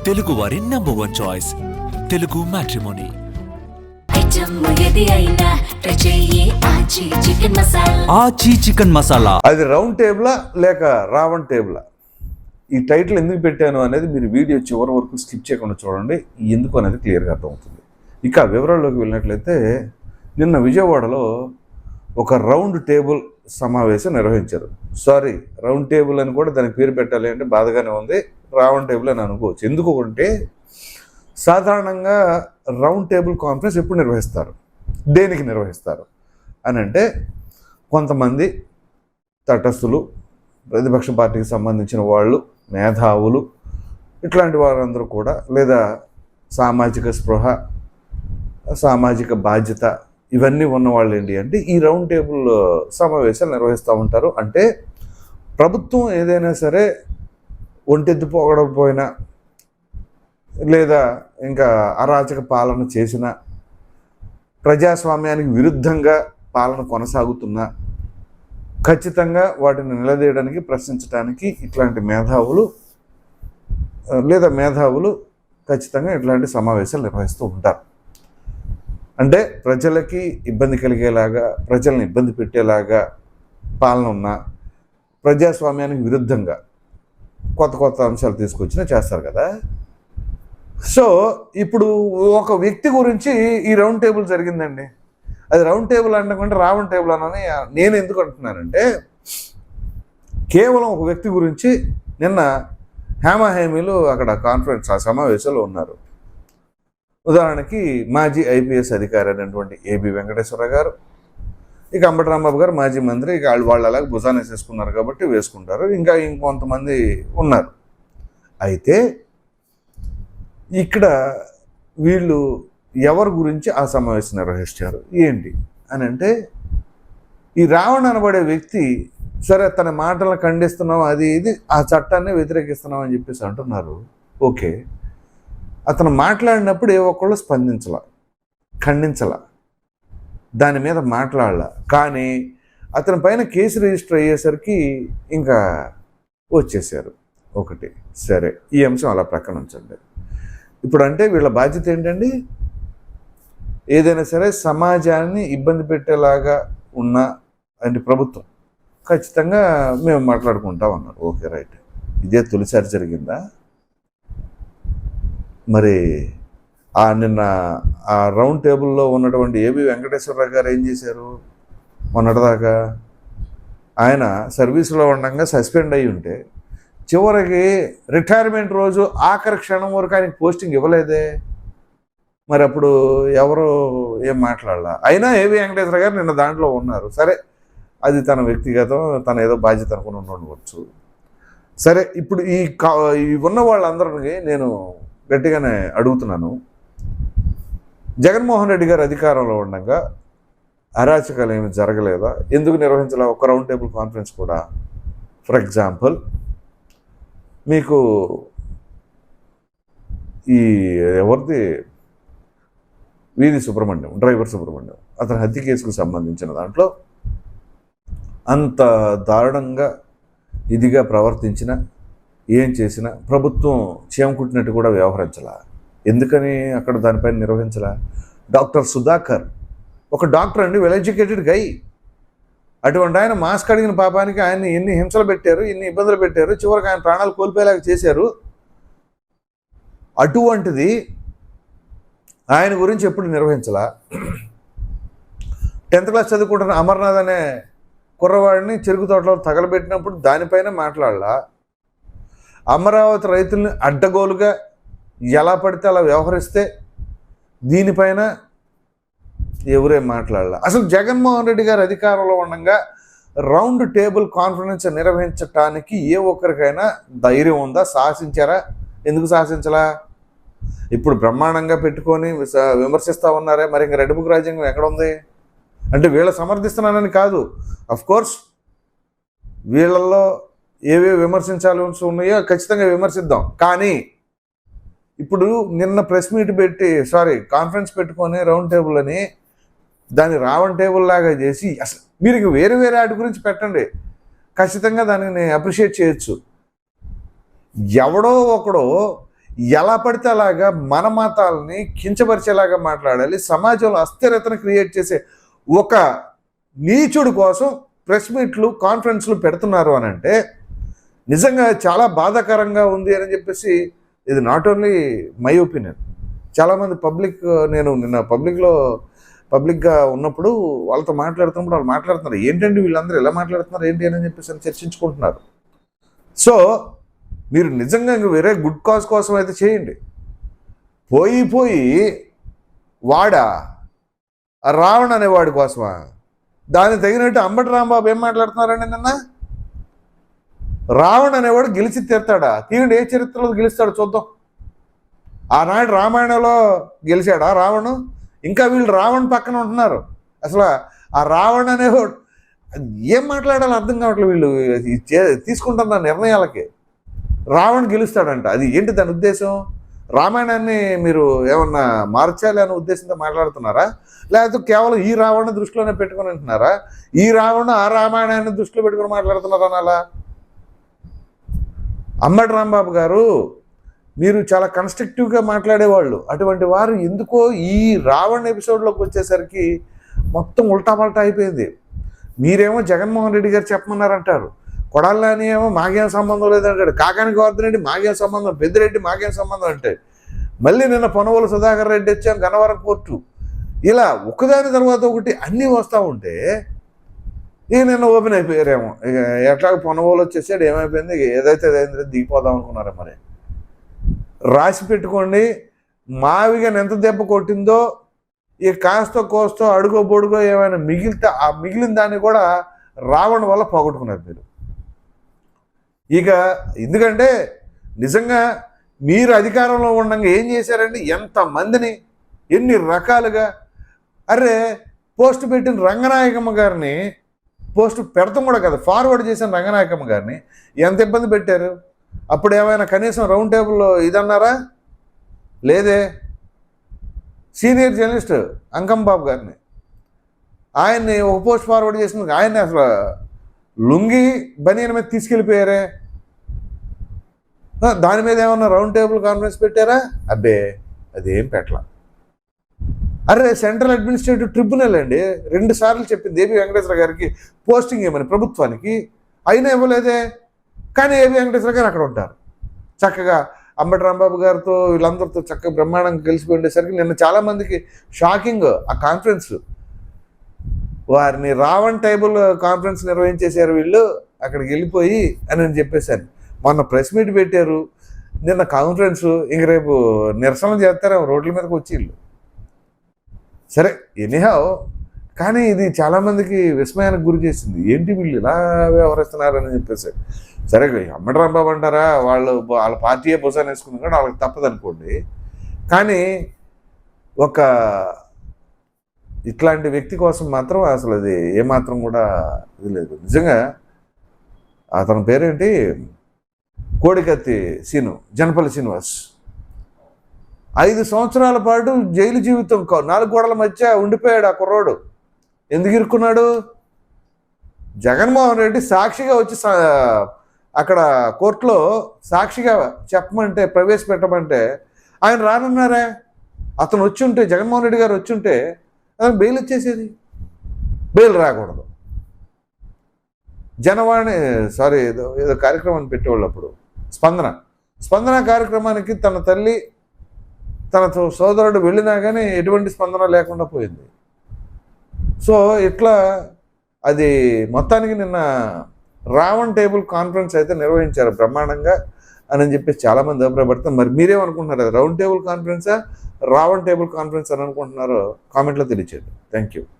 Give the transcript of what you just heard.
తెలుగు వారి number 1 choice Telugu matrimony. ఆచి chicken masala. అది రౌండ్ టేబులా లేక రావణ్ టేబులా? ఈ టైటిల్ ఎందుకు పెట్టాను అనేది మీరు వీడియో చివరి వరకు స్కిప్ చేయకుండా చూడండి, ఎందుకు అనేది క్లియర్గా అర్థమవుతుంది. ఇక వివరాల్లోకి వెళ్ళినట్లయితే, నిన్న విజయవాడలో ఒక రౌండ్ టేబుల్ సమావేశం నిర్వహించారు. సారీ, రౌండ్ టేబుల్ అని కూడా దానికి పేరు పెట్టాలి అంటే బాధగానే ఉంది, రావణ్ టేబుల్ అని అనుకోవచ్చు. ఎందుకు అంటే సాధారణంగా రౌండ్ టేబుల్ కాన్ఫరెన్స్ ఎప్పుడు నిర్వహిస్తారు, దేనికి నిర్వహిస్తారు అని అంటే, కొంతమంది తటస్థులు, ప్రతిపక్ష పార్టీకి సంబంధించిన వాళ్ళు, మేధావులు, ఇట్లాంటి వారందరూ కూడా, లేదా సామాజిక స్పృహ, సామాజిక బాధ్యత ఇవన్నీ ఉన్నవాళ్ళు ఏంటి అంటే ఈ రౌండ్ టేబుల్ సమావేశాలు నిర్వహిస్తూ ఉంటారు. అంటే ప్రభుత్వం ఏదైనా సరే ఒంటెద్దు పోగడపోయినా, లేదా ఇంకా అరాచక పాలన చేసిన, ప్రజాస్వామ్యానికి విరుద్ధంగా పాలన కొనసాగుతున్నా, ఖచ్చితంగా వాటిని నిలదీయడానికి, ప్రశ్నించడానికి ఇట్లాంటి మేధావులు ఖచ్చితంగా ఇట్లాంటి సమావేశాలు నిర్వహిస్తూ ఉంటారు. అంటే ప్రజలకి ఇబ్బంది కలిగేలాగా, ప్రజల్ని ఇబ్బంది పెట్టేలాగా పాలన ఉన్న, ప్రజాస్వామ్యానికి విరుద్ధంగా కొత్త కొత్త అంశాలు తీసుకొచ్చినా చేస్తారు కదా. సో ఇప్పుడు ఒక వ్యక్తి గురించి ఈ రౌండ్ టేబుల్ జరిగిందండి. అది రౌండ్ టేబుల్ అనకుండా రావణ్ టేబుల్ అని నేను ఎందుకు అంటున్నానంటే, కేవలం ఒక వ్యక్తి గురించి నిన్న హేమహేమీలు అక్కడ కాన్ఫరెన్స్, ఆ సమావేశంలో ఉన్నారు. ఉదాహరణకి మాజీ ఐపీఎస్ అధికారి అయినటువంటి ఏబి వెంకటేశ్వర గారు, ఇక అంబటి రాంబాబు గారు మాజీ మంత్రి, ఇక వాళ్ళు అలాగే భుజాన్ని వేసేసుకున్నారు కాబట్టి వేసుకుంటారు, ఇంకా ఇంకొంతమంది ఉన్నారు. అయితే ఇక్కడ వీళ్ళు ఎవరి గురించి ఆ సమావేశం నిర్వహించారు ఏంటి అని అంటే, ఈ రావణ్ అనబడే వ్యక్తి, సరే తన మాటలను ఖండిస్తున్నాం, అది ఇది ఆ చట్టాన్ని వ్యతిరేకిస్తున్నాం అని చెప్పేసి అంటున్నారు. ఓకే, అతను మాట్లాడినప్పుడు ఏ ఒక్కళ్ళు స్పందించాల, ఖండించాల, దాని మీద మాట్లాడాల. కానీ అతని పైన కేసు రిజిస్టర్ అయ్యేసరికి ఇంకా వచ్చేసారు. ఒకటి, సరే ఈ అంశం అలా ప్రక్కన ఉంచండి. ఇప్పుడు అంటే వీళ్ళ బాధ్యత ఏంటండి, ఏదైనా సరే సమాజాన్ని ఇబ్బంది పెట్టేలాగా ఉన్న అంటే ప్రభుత్వం ఖచ్చితంగా మేము మాట్లాడుకుంటాం అన్నారు. Okay, right. ఇదే తొలిసారి జరిగిందా? మరి నిన్న ఆ రౌండ్ టేబుల్లో ఉన్నటువంటి ఏబి వెంకటేశ్వరరావు గారు ఏం చేశారు? మొన్నటిదాకా ఆయన సర్వీసులో ఉండగా సస్పెండ్ అయ్యి ఉంటే, చివరికి రిటైర్మెంట్ రోజు ఆఖరి క్షణం వరకు ఆయనకి పోస్టింగ్ ఇవ్వలేదే. మరి అప్పుడు ఎవరు ఏం మాట్లాడాల? అయినా ఏబి వెంకటేశ్వర గారు నిన్న దాంట్లో ఉన్నారు. సరే, అది తన వ్యక్తిగతం, తన ఏదో బాధ్యత అనుకుని ఉండవచ్చు. సరే, ఇప్పుడు ఈ ఉన్న వాళ్ళందరికీ నేను గట్టిగానే అడుగుతున్నాను, జగన్మోహన్ రెడ్డి గారు అధికారంలో ఉండగా అరాచకాలు ఏమి జరగలేదా? ఎందుకు నిర్వహించాల ఒక రౌండ్ టేబుల్ కాన్ఫరెన్స్ కూడా? ఫర్ ఎగ్జాంపుల్, మీకు ఈ ఎవరిది వీధి సుబ్రహ్మణ్యం, డ్రైవర్ సుబ్రహ్మణ్యం, అతని హత్య కేసుకు సంబంధించిన దాంట్లో అంత దారుణంగా ఇదిగా ప్రవర్తించిన, ఏం చేసినా ప్రభుత్వం చేమకుట్టినట్టు కూడా వ్యవహరించాల. ఎందుకని అక్కడ దానిపైన నిర్వహించాల? డాక్టర్ సుధాకర్ ఒక డాక్టర్ అండి, వెల్ ఎడ్యుకేటెడ్ గై. అటువంటి ఆయన మాస్క్ అడిగిన పాపానికి ఆయన్ని ఎన్ని హింసలు పెట్టారు, ఎన్ని ఇబ్బందులు పెట్టారు, చివరికి ఆయన ప్రాణాలు కోల్పోయేలాగా చేశారు. అటువంటిది ఆయన గురించి ఎప్పుడు నిర్వహించాలా? 10th క్లాస్ చదువుకుంటున్న అమర్నాథ్ అనే కుర్రవాడిని చెరుకు తోటలో తగలబెట్టినప్పుడు దానిపైన మాట్లాడాలా? అమరావతి రైతుల్ని అడ్డగోలుగా ఎలా పడితే అలా వ్యవహరిస్తే దీనిపైన ఎవరేం మాట్లాడాల? అసలు జగన్మోహన్ రెడ్డి గారు అధికారంలో ఉండగా రౌండ్ టేబుల్ కాన్ఫరెన్స్ నిర్వహించటానికి ఏ ఒక్కరికైనా ధైర్యం ఉందా? సాహసించారా? ఎందుకు సాహసించలా? ఇప్పుడు బ్రహ్మాండంగా పెట్టుకొని విమర్శిస్తూ ఉన్నారే, మరి ఇంకా రెడ్ బుక్ రాజ్యాంగం ఎక్కడ ఉంది? అంటే వీళ్ళు సమర్థిస్తున్నానని కాదు, అఫ్కోర్స్ వీళ్ళల్లో ఏవే విమర్శించాల్సి ఉన్నాయో ఖచ్చితంగా విమర్శిద్దాం. కానీ ఇప్పుడు నిన్న ప్రెస్ మీట్ పెట్టి, కాన్ఫరెన్స్ పెట్టుకొని రౌండ్ టేబుల్ అని దాన్ని రావణ్ టేబుల్ లాగా చేసి, అసలు మీరు ఇంక వేరే వాటి గురించి పెట్టండి, ఖచ్చితంగా దానిని అప్రిషియేట్ చేయొచ్చు. ఎవడో ఒకడో ఎలా పడితే అలాగా మన మతాలని కించపరిచేలాగా మాట్లాడాలి, సమాజంలో అస్థిరతను క్రియేట్ చేసే ఒక నీచుడు కోసం ప్రెస్ మీట్లు కాన్ఫరెన్స్లు పెడుతున్నారు అని అంటే నిజంగా చాలా బాధాకరంగా ఉంది అని చెప్పేసి, ఇది నాట్ ఓన్లీ మై ఒపీనియన్, చాలామంది నేను నిన్న పబ్లిక్గా ఉన్నప్పుడు వాళ్ళతో మాట్లాడుతున్నప్పుడు వాళ్ళు మాట్లాడుతున్నారు, ఏంటండి వీళ్ళందరూ ఎలా మాట్లాడుతున్నారు ఏంటి అని చెప్పేసి చర్చించుకుంటున్నారు. సో మీరు నిజంగా ఇంక వేరే గుడ్ కాజ్ కోసం అయితే చేయండి. పోయి వాడా రావణ్ అనేవాడి కోసమా? దానికి తగినట్టు అంబటి రాంబాబు ఏం మాట్లాడుతున్నారండి నిన్న? రావణ్ అనేవాడు గెలిచి తీరుతాడా? తీయండి, ఏ చరిత్రలో గెలుస్తాడు చూద్దాం. ఆనాడు రామాయణంలో గెలిచాడా రావణు? ఇంకా వీళ్ళు రావణ్ పక్కన ఉంటున్నారు. అసలు ఆ రావణ్ అనేవాడు ఏం మాట్లాడాలో అర్థం కావట్లేదు. వీళ్ళు తీసుకుంటున్న నిర్ణయాలకి రావణ్ గెలుస్తాడంట. అది ఏంటి దాని ఉద్దేశం? రామాయణాన్ని మీరు ఏమన్నా మార్చాలి అనే ఉద్దేశంతో మాట్లాడుతున్నారా, లేకపోతే కేవలం ఈ రావణ దృష్టిలోనే పెట్టుకుని ఉంటున్నారా? ఈ రావణ ఆ రామాయణాన్ని దృష్టిలో పెట్టుకుని మాట్లాడుతున్నారా? అలా అంబటి రాంబాబు గారు మీరు చాలా కన్స్ట్రక్టివ్గా మాట్లాడేవాళ్ళు, అటువంటి వారు ఎందుకో ఈ రావణ్ ఎపిసోడ్లోకి వచ్చేసరికి మొత్తం ఉల్టాపల్టా అయిపోయింది. మీరేమో జగన్మోహన్ రెడ్డి గారు చెప్పమన్నారంటారు, కొడాలని ఏమో మాకేం సంబంధం లేదంటాడు, కాకాని గోవర్ధన్ రెడ్డి మాకేం సంబంధం, పెద్దిరెడ్డి మాకేం సంబంధం అంటే, మళ్ళీ నిన్న పొనవోలు సుధాకర్ రెడ్డి వచ్చాం గన్నవరం కోర్టు, ఇలా ఒకదాని తర్వాత ఒకటి అన్నీ వస్తూ ఉంటే ఇక నిన్న ఓపెన్ అయిపోయారేమో. ఇక ఎట్లాగ పొనవోలు వచ్చేసాడు, ఏమైపోయింది, ఏదైతే అదైంది దిగిపోదాం అనుకున్నారో. మరి రాసి పెట్టుకోండి, మావిగా ఎంత దెబ్బ కొట్టిందో ఈ కాస్తో కోస్తో అడుగో బొడుగో ఏమైనా మిగిలితే ఆ మిగిలిన దాన్ని కూడా రావణ్ వల్ల పోగొట్టుకున్నారు మీరు. ఇక ఎందుకంటే నిజంగా మీరు అధికారంలో ఉండగా ఏం చేశారండి? ఎంతమందిని ఎన్ని రకాలుగా, అరే పోస్ట్ పెట్టిన రంగనాయకమ్మ గారిని, పోస్ట్ పెడతాం కూడా కదా, ఫార్వర్డ్ చేసిన రంగనాయకమ్మ గారిని ఎంత ఇబ్బంది పెట్టారు. అప్పుడు ఏమైనా కనీసం రౌండ్ టేబుల్లో ఇదన్నారా? లేదే. సీనియర్ జర్నలిస్ట్ అంకంబాబు గారిని, ఆయన్ని ఒక పోస్ట్ ఫార్వర్డ్ చేసినందుకు ఆయన్ని అసలు లుంగి బనీయన్ మీద తీసుకెళ్ళిపోయారే. దాని మీద ఏమన్నా రౌండ్ టేబుల్ కాన్ఫరెన్స్ పెట్టారా? అబ్బే అదేం పెట్టలా. అరే సెంట్రల్ అడ్మినిస్ట్రేటివ్ ట్రిబ్యునల్ అండి 2 సార్లు చెప్పింది ఏబి వెంకటేశ్వర గారికి పోస్టింగ్ ఇవ్వమని ప్రభుత్వానికి, అయినా ఇవ్వలేదే. కానీ ఏబి వెంకటేశ్వర గారు అక్కడ ఉంటారు చక్కగా అంబటి రాంబాబు గారితో వీళ్ళందరితో చక్కగా బ్రహ్మాండంగా కలిసిపోయి ఉండేసరికి నిన్న చాలామందికి షాకింగ్ ఆ కాన్ఫరెన్స్. వారిని రావణ్ టేబుల్ కాన్ఫరెన్స్ నిర్వహించేశారు వీళ్ళు అక్కడికి వెళ్ళిపోయి అని నేను చెప్పేశాను. మొన్న ప్రెస్ మీట్ పెట్టారు, నిన్న కాన్ఫరెన్స్, ఇంక రేపు నిరసన చేస్తారేమో రోడ్ల మీదకి వచ్చి వీళ్ళు. సరే ఎనీహావ్, కానీ ఇది చాలామందికి విస్మయానికి గురి చేసింది. ఏంటి వీళ్ళు ఇలా వ్యవహరిస్తున్నారని చెప్పేసి. సరే అంబటి రాంబాబు అంటారా, వాళ్ళ పార్టీయే బుసాన్ వేసుకుంది కూడా వాళ్ళకి తప్పదనుకోండి, కానీ ఒక ఇట్లాంటి వ్యక్తి కోసం మాత్రం అసలు అది ఏమాత్రం కూడా ఇది లేదు. నిజంగా అతని పేరేంటి, కోడికత్తి సీను, జనపల్లి శ్రీనివాస్, 5 సంవత్సరాల పాటు జైలు జీవితం 4 గోడల మధ్య ఉండిపోయాడు ఆ కుర్రోడు. ఎందుకు ఇరుక్కున్నాడు? జగన్మోహన్ రెడ్డి సాక్షిగా వచ్చి అక్కడ కోర్టులో సాక్షిగా చెప్పమంటే, ప్రవేశపెట్టమంటే ఆయన రానున్నారా? అతను వచ్చి ఉంటే, జగన్మోహన్ రెడ్డి గారు వచ్చి ఉంటే అతను బెయిల్ వచ్చేసేది. బెయిల్ రాకూడదు. జనవాణి ఏదో కార్యక్రమాన్ని పెట్టేవాళ్ళు అప్పుడు, స్పందన కార్యక్రమానికి తన తల్లి తన సోదరుడు వెళ్ళినా కానీ ఎటువంటి స్పందన లేకుండా పోయింది. సో ఇట్లా అది మొత్తానికి నిన్న రావణ్ టేబుల్ కాన్ఫరెన్స్ అయితే నిర్వహించారు బ్రహ్మాండంగా అని చెప్పేసి చాలామంది అభిప్రాయపడతారు. మరి మీరేమనుకుంటున్నారు? రౌండ్ టేబుల్ కాన్ఫరెన్సా, రావణ్ టేబుల్ కాన్ఫరెన్స్ అని అనుకుంటున్నారో కామెంట్లో తెలియచేయండి. Thank you.